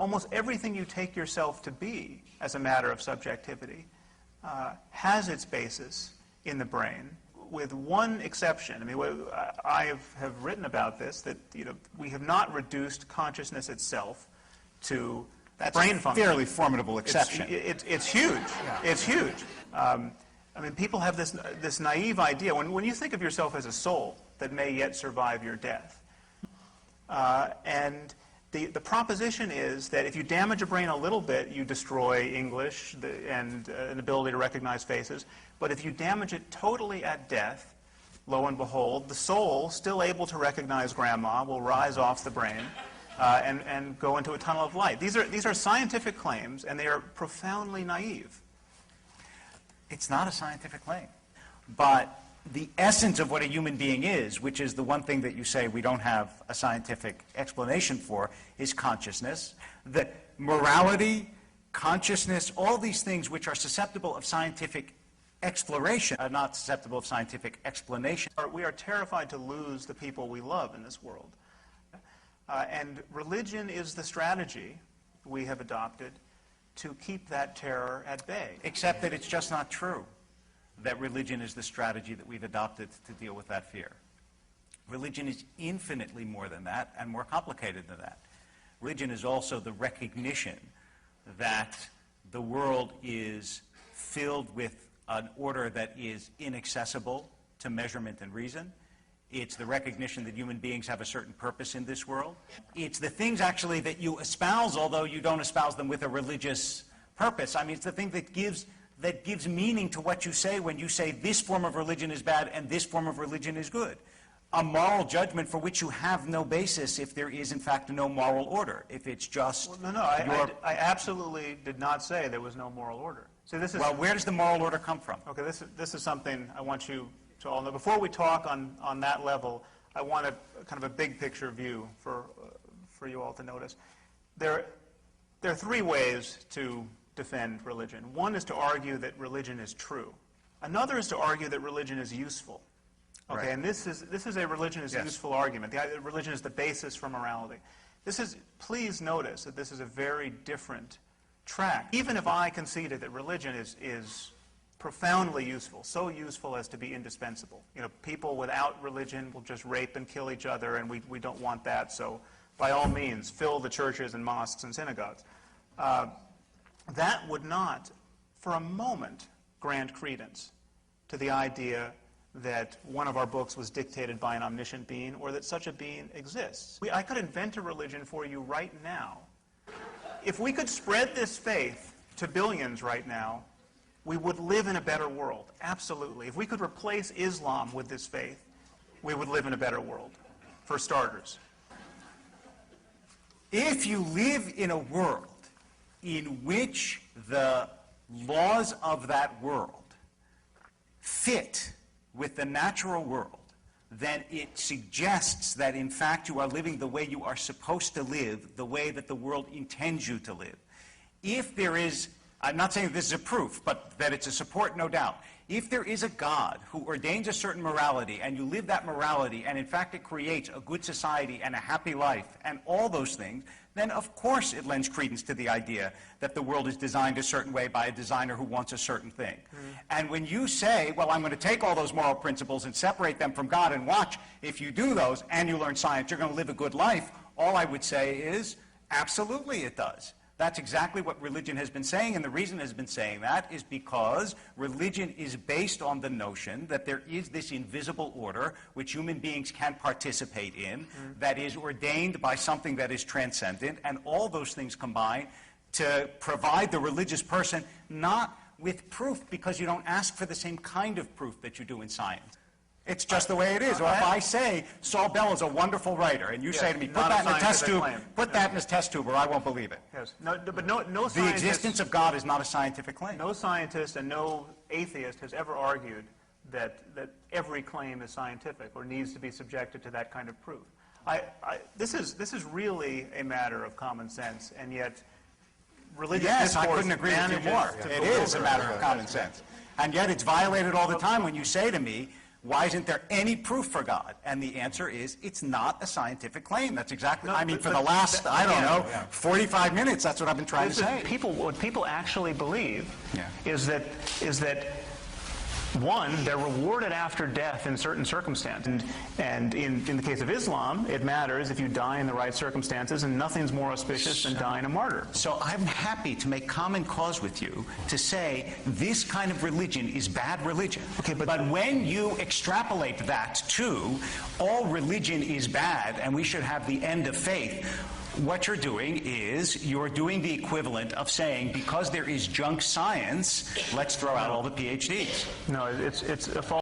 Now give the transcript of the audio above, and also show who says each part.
Speaker 1: almost everything you take yourself to be as a matter of subjectivity has its basis in the brain, with one exception. I mean, I have written about this, that we have not reduced consciousness itself to brain function.
Speaker 2: That's a fairly formidable exception.
Speaker 1: It's huge. Yeah. It's huge. I mean, people have this naive idea. When you think of yourself as a soul that may yet survive your death, and the proposition is that if you damage a brain a little bit, you destroy English and an ability to recognize faces. But if you damage it totally at death, lo and behold, the soul, still able to recognize grandma, will rise off the brain and go into a tunnel of light. These are scientific claims, and they are profoundly naive.
Speaker 2: It's not a scientific claim. But the essence of what a human being is, which is the one thing that you say we don't have a scientific explanation for, is consciousness. The morality, consciousness, all these things which are susceptible of scientific exploration are not susceptible of scientific explanation.
Speaker 1: We are terrified to lose the people we love in this world. And religion is the strategy we have adopted to keep that terror at bay.
Speaker 2: Except that it's just not true that religion is the strategy that we've adopted to deal with that fear. Religion is infinitely more than that and more complicated than that. Religion is also the recognition that the world is filled with an order that is inaccessible to measurement and reason. It's the recognition that human beings have a certain purpose in this world. It's the things actually that you espouse, although you don't espouse them with a religious purpose. I mean, it's the thing that gives meaning to what you say when you say this form of religion is bad and this form of religion is good. A moral judgment for which you have no basis if there is, in fact, no moral order. If it's just...
Speaker 1: Well, I absolutely did not say there was no moral order. So this is...
Speaker 2: Well, where does the moral order come from?
Speaker 1: Okay, this is something I want you to all know. Before we talk on that level, I want a kind of a big picture view for you all to notice. There are three ways to defend religion. One is to argue that religion is true. Another is to argue that religion is useful. Okay, right. And this is a religion is useful argument. Religion is the basis for morality. Please notice that this is a very different track. Even if I conceded that religion is profoundly useful, so useful as to be indispensable. People without religion will just rape and kill each other, and we don't want that. So, by all means, fill the churches and mosques and synagogues. That would not, for a moment, grant credence to the idea that one of our books was dictated by an omniscient being, or that such a being exists. I could invent a religion for you right now. If we could spread this faith to billions right now, we would live in a better world, absolutely. If we could replace Islam with this faith, we would live in a better world, for starters.
Speaker 2: If you live in a world in which the laws of that world fit with the natural world, then it suggests that, in fact, you are living the way you are supposed to live, the way that the world intends you to live. If there is, I'm not saying this is a proof, but that it's a support, no doubt. If there is a God who ordains a certain morality, and you live that morality, and in fact it creates a good society and a happy life, and all those things, then of course it lends credence to the idea that the world is designed a certain way by a designer who wants a certain thing. And when you say, well, I'm going to take all those moral principles and separate them from God and watch, if you do those and you learn science, you're going to live a good life, all I would say is, absolutely it does. That's exactly what religion has been saying, and the reason it has been saying that is because religion is based on the notion that there is this invisible order which human beings can participate in, that is ordained by something that is transcendent, and all those things combine to provide the religious person not with proof, because you don't ask for the same kind of proof that you do in science. It's just the way it is. Or if I say Saul Bell is a wonderful writer, and you say to me, put that in a test tube, put that in a test tube, or I won't believe it.
Speaker 1: Yes. But no
Speaker 2: the existence of God is not a scientific claim.
Speaker 1: No scientist and no atheist has ever argued that every claim is scientific or needs to be subjected to that kind of proof. This is really a matter of common sense, and yet religious
Speaker 2: discourse
Speaker 1: I
Speaker 2: couldn't agree with you more. It is a matter of common sense. And yet it's violated all the time when you say to me, why isn't there any proof for God? And the answer is, it's not a scientific claim. That's exactly, I mean, for the last, I don't know, 45 minutes, that's what I've been trying to say.
Speaker 1: What people actually believe is that one, they're rewarded after death in certain circumstances. And in the case of Islam, it matters if you die in the right circumstances, and nothing's more auspicious than dying a martyr.
Speaker 2: So I'm happy to make common cause with you to say this kind of religion is bad religion. Okay, but when you extrapolate that to all religion is bad and we should have the end of faith, what you're doing is you're doing the equivalent of saying, because there is junk science, let's throw out all the PhDs.
Speaker 1: No, it's a false